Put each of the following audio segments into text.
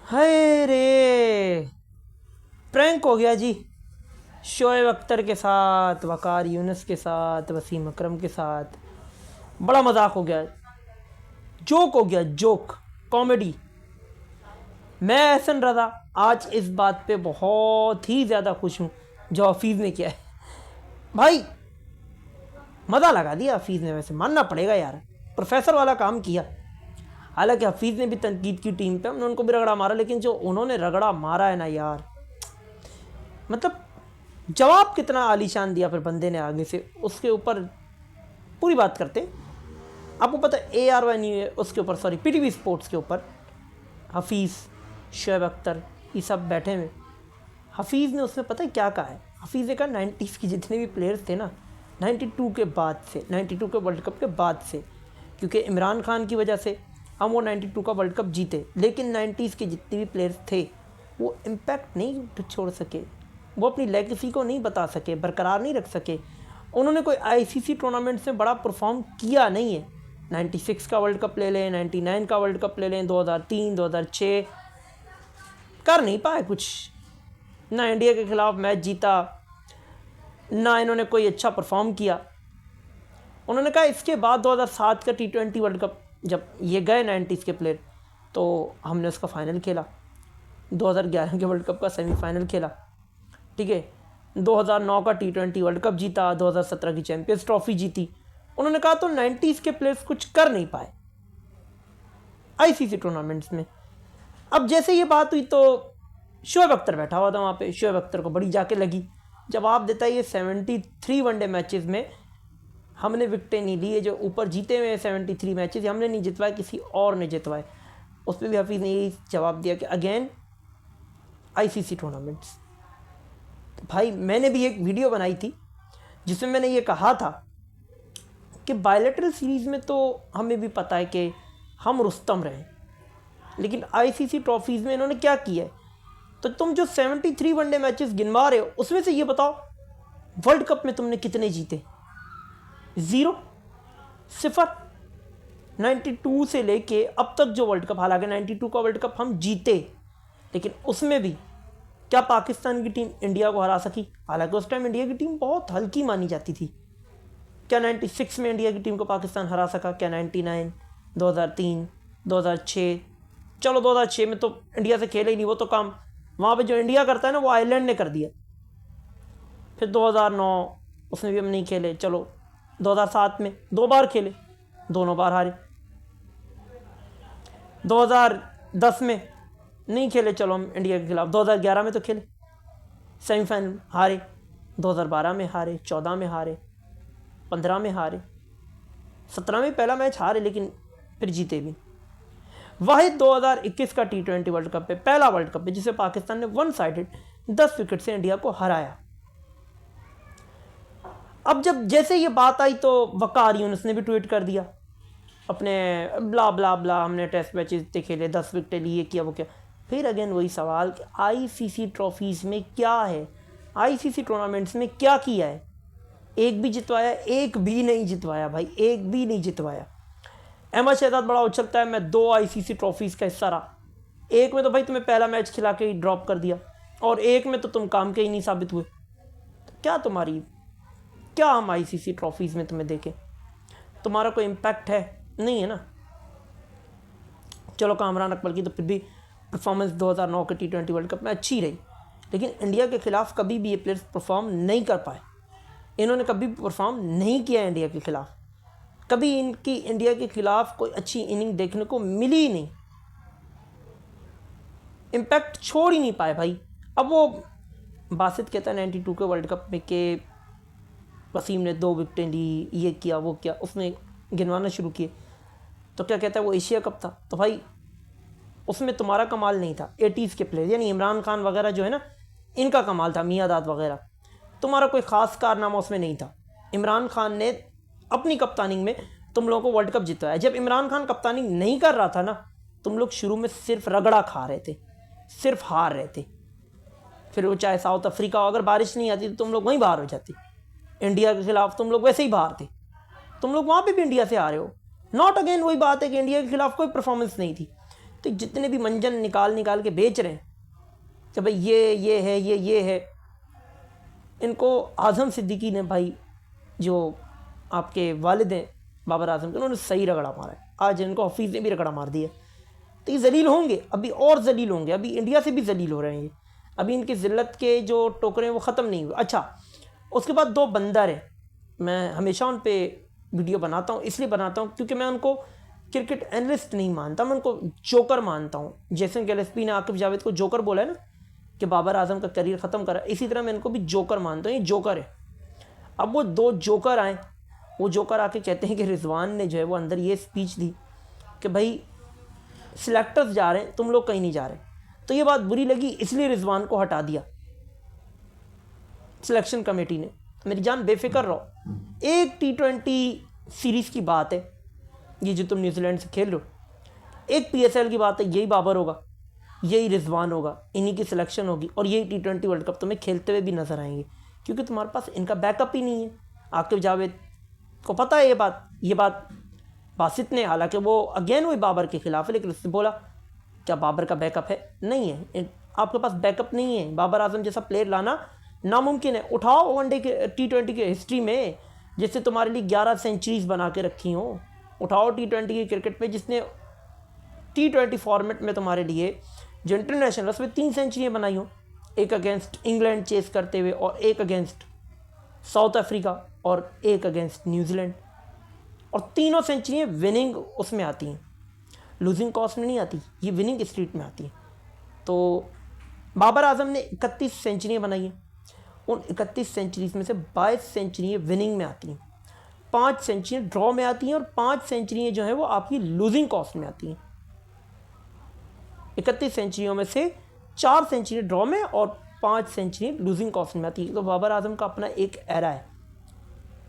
हाय रे, प्रैंक हो गया जी। शोएब अख्तर के साथ, वकार यूनुस के साथ, वसीम अकरम के साथ बड़ा मजाक हो गया, जोक हो गया, जोक, कॉमेडी। मैं एहसन रज़ा आज इस बात पे बहुत ही ज़्यादा खुश हूँ जो हफीज़ ने किया है। भाई मज़ा लगा दिया हफीज़ ने, वैसे मानना पड़ेगा यार, प्रोफेसर वाला काम किया। हालांकि हफीज़ ने भी तनकीद की टीम पे, हमने उनको भी रगड़ा मारा, लेकिन जो उन्होंने रगड़ा मारा है ना यार, मतलब जवाब कितना आलीशान दिया फिर बंदे ने आगे से, उसके ऊपर पूरी बात करते। आपको पता है ARY नहीं है उसके ऊपर, सॉरी PTV स्पोर्ट्स के ऊपर हफीज़, शोएब अख्तर ये सब बैठे हुए। हफीज़ ने उसमें पता है क्या कहा है? हफीज़ ने कहा 90s के जितने भी प्लेयर्स थे ना, 92 के बाद से, 92 के वर्ल्ड कप के बाद से, क्योंकि इमरान खान की वजह से हम वो 92 का वर्ल्ड कप जीते, लेकिन 90s के जितने भी प्लेयर्स थे वो इम्पैक्ट नहीं छोड़ सके, वो अपनी लेगेसी को नहीं बता सके, बरकरार नहीं रख सके। उन्होंने कोई ICC टूर्नामेंट्स में बड़ा परफॉर्म किया नहीं है। 96 का वर्ल्ड कप ले लें, 99 का वर्ल्ड कप ले लें, 2003, 2006 कर नहीं पाए कुछ। ना इंडिया के खिलाफ मैच जीता, ना इन्होंने कोई अच्छा परफॉर्म किया। उन्होंने कहा इसके बाद 2007 का T20 वर्ल्ड कप जब ये गए 90s के प्लेयर, तो हमने उसका फाइनल खेला। 2011 के वर्ल्ड कप का सेमीफाइनल खेला, ठीक है। 2009 का T20 वर्ल्ड कप जीता, 2017 की चैंपियंस ट्रॉफी जीती। उन्होंने कहा तो 90s के प्लेयर्स कुछ कर नहीं पाए ICC टूर्नामेंट्स में। अब जैसे ये बात हुई तो शोएब अख्तर बैठा हुआ था वहाँ पे, शोएब अख्तर को बड़ी जाके लगी। जवाब देता है ये 73 वनडे मैचेस में हमने विकटें नहीं ली है, जो ऊपर जीते हुए 73 मैचेस हमने नहीं जितवाए, किसी और ने जितवाए। उस पर भी हफीज़ ने यही जवाब दिया कि अगेन ICC टूर्नामेंट्स। तो भाई मैंने भी एक वीडियो बनाई थी जिसमें मैंने ये कहा था कि बायलैटरल सीरीज़ में तो हमें भी पता है कि हम रुस्तम रहे, लेकिन ICC ट्रॉफीज़ में इन्होंने क्या किया है। तो तुम जो 73 वनडे मैचेस गिनवा रहे हो, उसमें से ये बताओ वर्ल्ड कप में तुमने कितने जीते? 0, 0। 92 से लेके अब तक जो वर्ल्ड कप, हालांकि 92 का वर्ल्ड कप हम जीते, लेकिन उसमें भी क्या पाकिस्तान की टीम इंडिया को हरा सकी? हालांकि उस टाइम इंडिया की टीम बहुत हल्की मानी जाती थी। क्या 96 में इंडिया की टीम को पाकिस्तान हरा सका? क्या 99, 2003, 2006? चलो 2006 में तो इंडिया से खेले ही नहीं, वो तो काम वहाँ पे जो इंडिया करता है ना वो आयरलैंड ने कर दिया। फिर 2009 उसमें भी हम नहीं खेले। चलो 2007 में 2 बार खेले, दोनों बार हारे। 2010 में नहीं खेले, चलो हम इंडिया के खिलाफ। 2011 में तो खेले, सेमीफाइनल हारे। 2012 में हारे, 14 में हारे, 15 में हारे, 17 में पहला मैच हारे, लेकिन फिर जीते भी। वाहिद 2021 का T20 वर्ल्ड कप है, पहला वर्ल्ड कप है जिसे पाकिस्तान ने 1 साइडेड 10 विकेट से इंडिया को हराया। अब जब जैसे ये बात आई तो वकार यूनुस ने भी ट्वीट कर दिया अपने, ब्ला ब्ला ब्ला, हमने टेस्ट मैचेस इतने खेले, 10 विकेट लिए, किया वो क्या। फिर अगेन वही सवाल कि ICC ट्रॉफीज़ में क्या है, ICC टूर्नामेंट्स में क्या किया है? एक भी जितवाया? एक भी नहीं जितवाया भाई, एक भी नहीं जितवाया। अहमद शहजाद बड़ा उछलता है मैं 2 ICC ट्रॉफीज़ का हिस्सा रहा। एक में तो भाई तुम्हें पहला मैच खिला के ही ड्रॉप कर दिया, और एक में तो तुम काम के ही नहीं साबित हुए। तो क्या तुम्हारी, क्या हम ICC ट्रॉफीज़ में तुम्हें देखें? तुम्हारा कोई इम्पैक्ट है? नहीं है ना। चलो कामरान अकबर की तो फिर भी परफॉर्मेंस 2009 के T20 वर्ल्ड कप में अच्छी रही, लेकिन इंडिया के खिलाफ कभी भी ये प्लेयर्स परफॉर्म नहीं कर पाए। इन्होंने कभी भी परफॉर्म नहीं किया इंडिया के खिलाफ, कभी इनकी इंडिया के खिलाफ कोई अच्छी इनिंग देखने को मिली ही नहीं, इम्पैक्ट छोड़ ही नहीं पाए भाई। अब वो बासित कहता है 92 के वर्ल्ड कप में कि वसीम ने 2 विकेटें ली, ये किया वो किया, उसने गिनवाना शुरू किए। तो क्या कहता है वो एशिया कप था, तो भाई उसमें तुम्हारा कमाल नहीं था। 80s के प्लेयर यानी इमरान खान वगैरह जो है ना, इनका कमाल था, मियादाद वगैरह। तुम्हारा कोई ख़ास कारनामा उसमें नहीं था। इमरान खान ने अपनी कप्तानी में तुम लोगों को वर्ल्ड कप जितवाया। जब इमरान खान कप्तानी नहीं कर रहा था ना, तुम लोग शुरू में सिर्फ रगड़ा खा रहे थे, सिर्फ हार रहे थे। फिर वो चाहे साउथ अफ्रीका हो, अगर बारिश नहीं आती तो तुम लोग वहीं बाहर हो जाते। इंडिया के खिलाफ तुम लोग वैसे ही बाहर थे, तुम लोग वहाँ पे भी इंडिया से आ रहे हो। नॉट अगेन वही बात है कि इंडिया के खिलाफ कोई परफॉर्मेंस नहीं थी। तो जितने भी मंजन निकाल निकाल के बेच रहे हैं कि भाई ये है, ये है, इनको आज़म सिद्दीकी ने भाई, जो आपके वालिद हैं बाबर आज़म के, उन्होंने सही रगड़ा मारा है। आज इनको हफीज़ ने भी रगड़ा मार दिया। तो ये जलील होंगे, अभी और जलील होंगे, अभी इंडिया से भी जलील हो रहे हैं ये। अभी इनकी ज़िल्लत के जो टोकरे हैं वो ख़त्म नहीं हुए। अच्छा, उसके बाद दो बंदर हैं, मैं हमेशा उन पर वीडियो बनाता हूँ, इसलिए बनाता हूँ क्योंकि मैं उनको क्रिकेट एनालिस्ट नहीं मानता, मैं उनको जोकर मानता हूँ। जैसे गिलेस्पी ने आकिब जावेद को जोकर बोला है ना, कि बाबर आज़म का करियर ख़त्म करा, इसी तरह मैं इनको भी जोकर मानता हूँ। ये जोकर है। अब वो दो जोकर आए, वो जोकर आके कहते हैं कि रिजवान ने जो है वो अंदर ये स्पीच दी कि भाई सिलेक्टर्स जा रहे हैं, तुम लोग कहीं नहीं जा रहे। तो ये बात बुरी लगी, इसलिए रिजवान को हटा दिया सिलेक्शन कमेटी ने। मेरी जान बेफिक्र रहो, एक T20 सीरीज़ की बात है ये जो तुम न्यूजीलैंड से खेल रहे हो, एक PSL की बात है, यही बाबर होगा, यही रिजवान होगा, इन्हीं की सिलेक्शन होगी और यही T20 वर्ल्ड कप तुम्हें खेलते हुए भी नजर आएंगे, क्योंकि तुम्हारे पास इनका बैकअप ही नहीं है। आकिब जावेद को पता है ये बात बासित ने, हालांकि वो अगेन वही बाबर के खिलाफ है, लेकिन उससे बोला क्या बाबर का बैकअप है? नहीं है, आपके पास बैकअप नहीं है। बाबर आजम जैसा प्लेयर लाना नामुमकिन है। उठाओ वनडे के T20 की हिस्ट्री में जिससे तुम्हारे लिए 11 सेंचुरीज बना के रखी हो, उठाओ T20 की क्रिकेट में जिसने T20 फॉर्मेट में तुम्हारे लिए जो इंटरनेशनल उसमें 3 सेंचुरियाँ बनाई हो, एक अगेंस्ट इंग्लैंड चेस करते हुए और एक अगेंस्ट साउथ अफ्रीका और एक अगेंस्ट न्यूजीलैंड, और तीनों सेंचुरियाँ विनिंग उसमें आती हैं, लूजिंग कॉस्ट में नहीं आती, ये विनिंग स्ट्रीट में आती है। तो बाबर आजम ने 31 सेंचुरियाँ बनाई हैं, उन 31 सेंचुरीज में से 22 सेंचुरियाँ विनिंग में आती हैं, 5 सेंचुरियाँ ड्रॉ में आती हैं और 5 सेंचुरियाँ जो हैं वो आपकी लूजिंग कॉस्ट में आती हैं। 31 सेंचुरियों में से 4 सेंचुरी ड्रॉ में और 5 सेंचुरी लूजिंग कॉस्ट में आती है। तो बाबर आजम का अपना एक एरा है।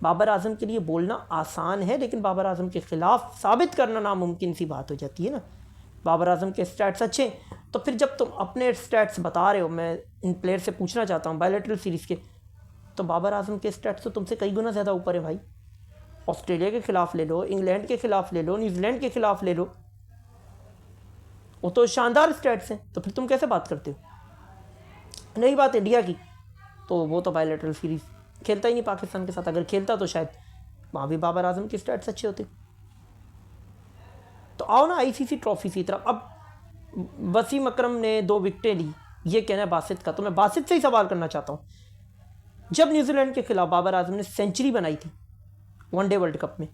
बाबर आजम के लिए बोलना आसान है, लेकिन बाबर आजम के ख़िलाफ़ साबित करना नामुमकिन सी बात हो जाती है ना। बाबर आजम के स्टैट्स अच्छे, तो फिर जब तुम अपने स्टैट्स बता रहे हो, मैं इन प्लेयर से पूछना चाहता हूँ बायलैटरल सीरीज़ के, तो बाबर आजम के स्टैट्स तो तुमसे कई गुना ज़्यादा ऊपर है भाई। ऑस्ट्रेलिया के ख़िलाफ़ ले लो, इंग्लैंड के ख़िलाफ़ ले लो, न्यूजीलैंड के ख़िलाफ़ ले लो, वो तो शानदार स्टैट्स हैं। तो फिर तुम कैसे बात करते हो? नहीं बात इंडिया की, तो वो तो बायलैटरल सीरीज़ खेलता ही नहीं पाकिस्तान के साथ, अगर खेलता तो शायद वहाँ भी बाबर आजम के स्टैट्स अच्छे होते। तो आओ ना ICC ट्रॉफी की तरफ। अब वसीम अकरम ने 2 विकेटें ली, ये कहना है बासित का, तो मैं बासित से ही सवाल करना चाहता हूँ, जब न्यूजीलैंड के खिलाफ बाबर आजम ने सेंचुरी बनाई थी वनडे वर्ल्ड कप में,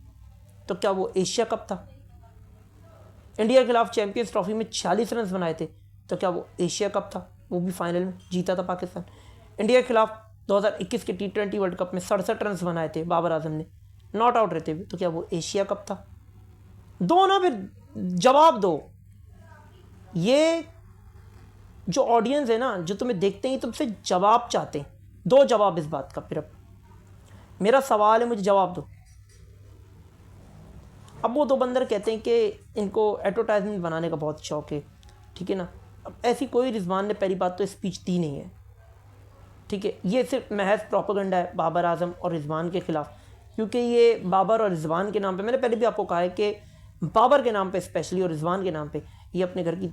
तो क्या वो एशिया कप था? इंडिया के खिलाफ चैंपियंस ट्रॉफी में 46 रन बनाए थे, तो क्या वो एशिया कप था? वो भी फाइनल में जीता था पाकिस्तान। इंडिया के खिलाफ 2021 के T20 वर्ल्ड कप में 67 रन बनाए थे बाबर आजम ने नॉट आउट रहते हुए, तो क्या वो एशिया कप था? दो ना, फिर जवाब दो। ये जो ऑडियंस है ना, जो तुम्हें देखते हैं, तुमसे जवाब चाहते हैं, दो जवाब इस बात का। फिर अब मेरा सवाल है, मुझे जवाब दो। अब वो 2 बंदर कहते हैं कि इनको एडवर्टाइजमेंट बनाने का बहुत शौक है, ठीक है ना। अब ऐसी कोई रिजवान ने पहली बात तो स्पीच दी नहीं है, ठीक है। ये सिर्फ महज प्रोपेगेंडा है बाबर आजम और रिजवान के ख़िलाफ़, क्योंकि ये बाबर और रिजवान के नाम पे, मैंने पहले भी आपको कहा है कि बाबर के नाम पे स्पेशली और रिजवान के नाम पे ये अपने घर की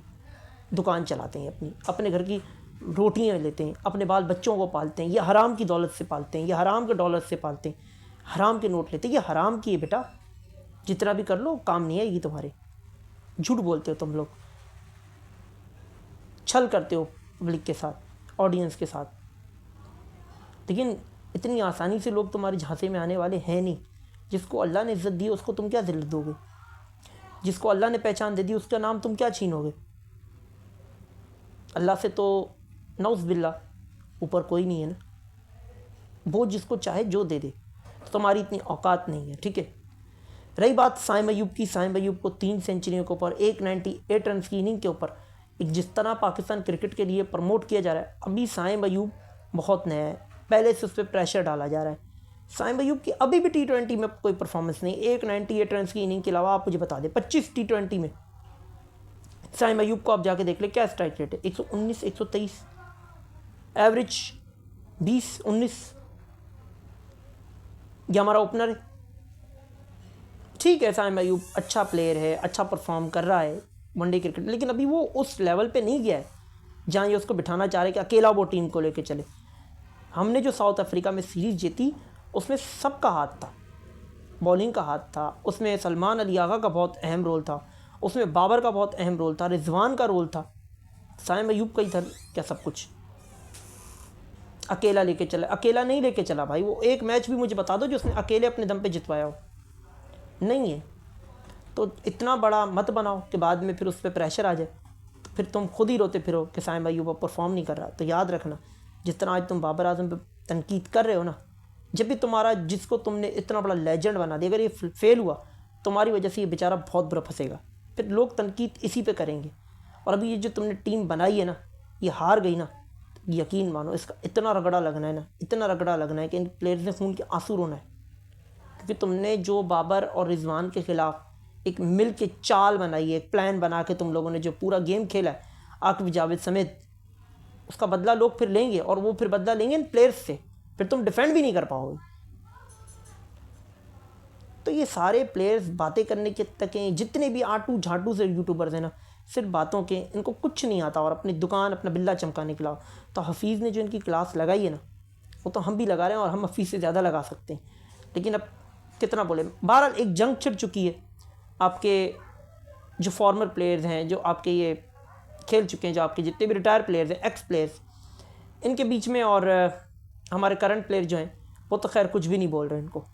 दुकान चलाते हैं, अपने घर की रोटियां लेते हैं, अपने बाल बच्चों को पालते हैं, ये हराम की दौलत से पालते हैं, ये हराम के डॉलर से पालते हैं, हराम के नोट लेते हैं। ये हराम की है बेटा, जितना भी कर लो काम नहीं आएगी तुम्हारे। झूठ बोलते हो तुम लोग, छल करते हो पब्लिक के साथ, ऑडियंस के साथ, लेकिन इतनी आसानी से लोग तुम्हारे झांसे में आने वाले हैं नहीं। जिसको अल्लाह ने इज़्ज़त दी उसको तुम क्या ज़िल्लत दोगे? जिसको अल्लाह ने पहचान दे दी उसका नाम तुम क्या छीनोगे? अल्लाह से तो नौज़ बिल्लाह ऊपर कोई नहीं है ना, वो जिसको चाहे जो दे दे, तो तुम्हारी इतनी औकात नहीं है, ठीक है। रही बात साइम अयूब की, साइम अयूब को 3 सेंचुरियों के ऊपर 198 रन की इनिंग के ऊपर एक जिस तरह पाकिस्तान क्रिकेट के लिए प्रमोट किया जा रहा है, अभी साइम अयूब बहुत नया है, पहले से उस पर प्रेशर डाला जा रहा है। साइम अयूब की अभी भी T20 में कोई परफॉर्मेंस नहीं। 198 रन की इनिंग के अलावा आप मुझे बता दें 25 T20 में साइम अयूब को आप जाके देख ले क्या स्ट्राइक रेट है, 119 123, एवरेज 20 19। ये हमारा ओपनर है, ठीक है। साइम अयूब अच्छा प्लेयर है, अच्छा परफॉर्म कर रहा है, वनडे क्रिकेट, लेकिन अभी वो उस लेवल पे नहीं गया है जहाँ ये उसको बिठाना चाह रहे कि अकेला वो टीम को लेके चले। हमने जो साउथ अफ्रीका में सीरीज़ जीती उसमें सबका हाथ था, बॉलिंग का हाथ था, उसमें सलमान अली आगा का बहुत अहम रोल था, उसमें बाबर का बहुत अहम रोल था, रिजवान का रोल था, साइम अयूब का ही था क्या सब कुछ। अकेला लेके चला, अकेला नहीं लेके चला भाई। वो एक मैच भी मुझे बता दो जो उसने अकेले अपने दम पे जितवाया हो, नहीं है। तो इतना बड़ा मत बनाओ कि बाद में फिर उस पर प्रेशर आ जाए, तो फिर तुम खुद ही रोते फिरो कि साइम अयूब परफॉर्म नहीं कर रहा। तो याद रखना, जिस तरह आज तुम बाबर आजम पे तनकीद कर रहे हो ना, जब भी तुम्हारा जिसको तुमने इतना बड़ा लेजेंड बना दिया, अगर ये फेल हुआ तुम्हारी वजह से, ये बेचारा बहुत बुरा फंसेगा, फिर लोग तनकीद इसी पे करेंगे। और अभी ये जो तुमने टीम बनाई है ना, ये हार गई ना, यकीन मानो इसका इतना रगड़ा लगना है ना, इतना रगड़ा लगना है कि इन प्लेयर्स ने खून के आंसू रोना है। क्योंकि तुमने जो बाबर और रिजवान के ख़िलाफ़ एक मिल के चाल बनाई है, एक प्लान बना के तुम लोगों ने जो पूरा गेम खेला है आकिब जावेद समेत, उसका बदला लोग फिर लेंगे। और वो फिर बदला लेंगे इन प्लेयर्स से, फिर तुम डिफेंड भी नहीं कर पाओगे। तो ये सारे प्लेयर्स बातें करने के तक हैं, जितने भी आटू झाटू से यूट्यूबर्स हैं ना, सिर्फ बातों के, इनको कुछ नहीं आता और अपनी दुकान अपना बिल्ला चमकाने के अलावा। तो हफीज़ ने जो इनकी क्लास लगाई है ना, वो तो हम भी लगा रहे हैं और हम हफीज़ से ज़्यादा लगा सकते हैं, लेकिन अब कितना बोले। बहरहाल एक जंग छिड़ चुकी है आपके जो फॉर्मर प्लेयर्स हैं, जो आपके ये खेल चुके हैं, जो आपके जितने भी रिटायर प्लेयर्स हैं, एक्स प्लेयर्स, इनके बीच में। और हमारे करंट प्लेयर जो हैं वो तो खैर कुछ भी नहीं बोल रहे, इनको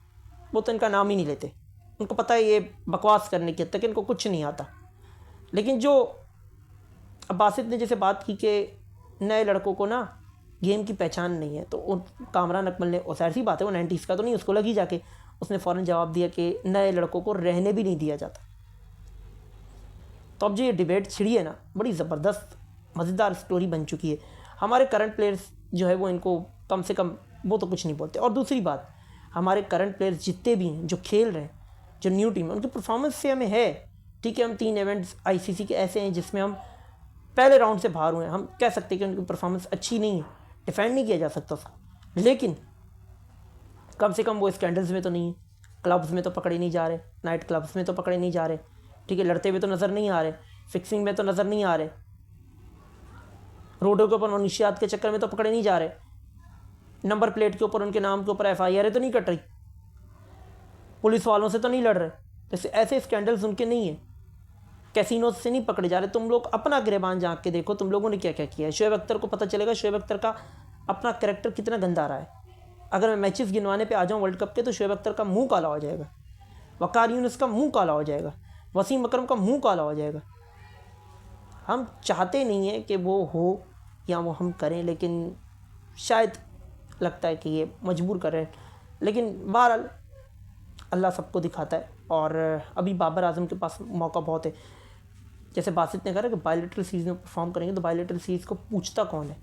वो तो इनका नाम ही नहीं लेते, उनको पता है ये बकवास करने की हद तक इनको कुछ नहीं आता। लेकिन जो अब बासित ने जैसे बात की कि नए लड़कों को ना गेम की पहचान नहीं है, तो उन कामरान अकमल ने, और सारी सी बात है वो 90s का तो नहीं, उसको लगी जाके, उसने फ़ौरन जवाब दिया कि नए लड़कों को रहने भी नहीं दिया जाता। तो अब जो ये डिबेट छिड़ी है ना, बड़ी ज़बरदस्त मज़ेदार स्टोरी बन चुकी है। हमारे करंट प्लेयर्स जो है वो इनको कम से कम वो तो कुछ नहीं बोलते। और दूसरी बात, हमारे करंट प्लेयर्स जितने भी हैं जो खेल रहे हैं, जो न्यू टीम है, उनकी परफॉर्मेंस से हमें है, ठीक है, हम 3 इवेंट्स आईसीसी के ऐसे हैं जिसमें हम पहले राउंड से बाहर हुए हैं, हम कह सकते हैं कि उनकी परफॉर्मेंस अच्छी नहीं है, डिफेंड नहीं किया जा सकता उसको, लेकिन कम से कम वो स्कैंडल्स में तो नहीं है, क्लब्स में तो पकड़े नहीं जा रहे, नाइट क्लब्स में तो पकड़े नहीं जा रहे, ठीक है, लड़ते हुए तो नज़र नहीं आ रहे, फिक्सिंग में तो नज़र नहीं आ रहे, रोडों के ऊपर मनुष्यात के चक्कर में तो पकड़े नहीं जा रहे, नंबर प्लेट के ऊपर उनके नाम के ऊपर FIR तो नहीं कट रही, पुलिस वालों से तो नहीं लड़ रहे, जैसे ऐसे स्कैंडल्स उनके नहीं है, कैसीनो से नहीं पकड़े जा रहे। तुम लोग अपना गिरेबान झांक के देखो, तुम लोगों ने क्या क्या किया है। शोएब अख्तर को पता चलेगा शोएब अख्तर का अपना कैरेक्टर कितना गंदा रहा है। अगर मैं मैचेस गिनवाने पे आ जाऊँ वर्ल्ड कप के, तो शोएब अख्तर का मुंह काला हो जाएगा, वकार यूनुस का मुंह काला हो जाएगा, वसीम अकरम का मुंह काला हो जाएगा। हम चाहते नहीं हैं कि वो हो या वो हम करें, लेकिन शायद लगता है कि ये मजबूर कर रहे हैं। लेकिन बहरहाल अल्लाह सबको दिखाता है, और अभी बाबर आजम के पास मौका बहुत है। जैसे बासित ने कहा कि बायलैटरल सीरीज़ में परफॉर्म करेंगे, तो बायलैटरल सीरीज़ को पूछता कौन है,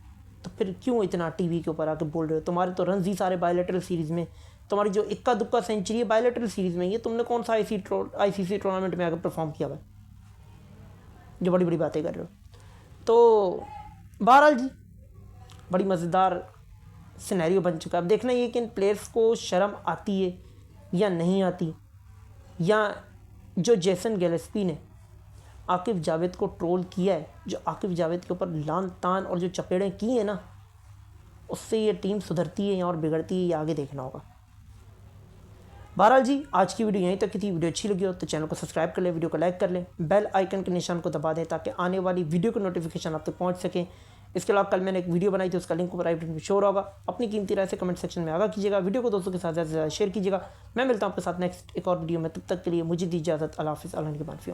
तो फिर क्यों इतना टीवी के ऊपर आके बोल रहे हो। तुम्हारे तो रन ही सारे बायलैटरल सीरीज़ में, तुम्हारी जो इक्का दुक्का सेंचुरी है बायलैटरल सीरीज़ में, ये तुमने कौन सा ICC टूर्नामेंट में आकर परफॉर्म किया भाई, जो बड़ी बड़ी बातें कर रहे हो। तो बहरहाल जी बड़ी मज़ेदार सिनेरियो बन चुका है। अब देखना ये कि इन प्लेयर्स को शर्म आती है या नहीं आती, या जो जेसन गिलेस्पी ने आकिब जावेद को ट्रोल किया है, जो आकिब जावेद के ऊपर लान तान और जो चपेड़ें की हैं ना, उससे ये टीम सुधरती है या और बिगड़ती है, ये आगे देखना होगा। बहरहाल जी आज की वीडियो यहीं तक की थी। वीडियो अच्छी लगी हो तो चैनल को सब्सक्राइब कर लें, वीडियो को लाइक कर लें, बेल आइकन के निशान को दबा दें ताकि आने वाली वीडियो की नोटिफिकेशन आप तक पहुंच सके। इसके अलावा कल मैंने एक वीडियो बनाई थी, उसका लिंक ऊपर आई बटन में शो होगा। अपनी कीमती राय से कमेंट सेक्शन में आगाह कीजिएगा, वीडियो को दोस्तों के साथ ज़्यादा से ज़्यादा शेयर कीजिएगा। मैं मिलता हूँ आपके साथ नेक्स्ट एक और वीडियो में, तब तक के लिए मुझे दी इजाज़त। अल्लाह हाफ़िज़। अल्लाह की माफ़ी।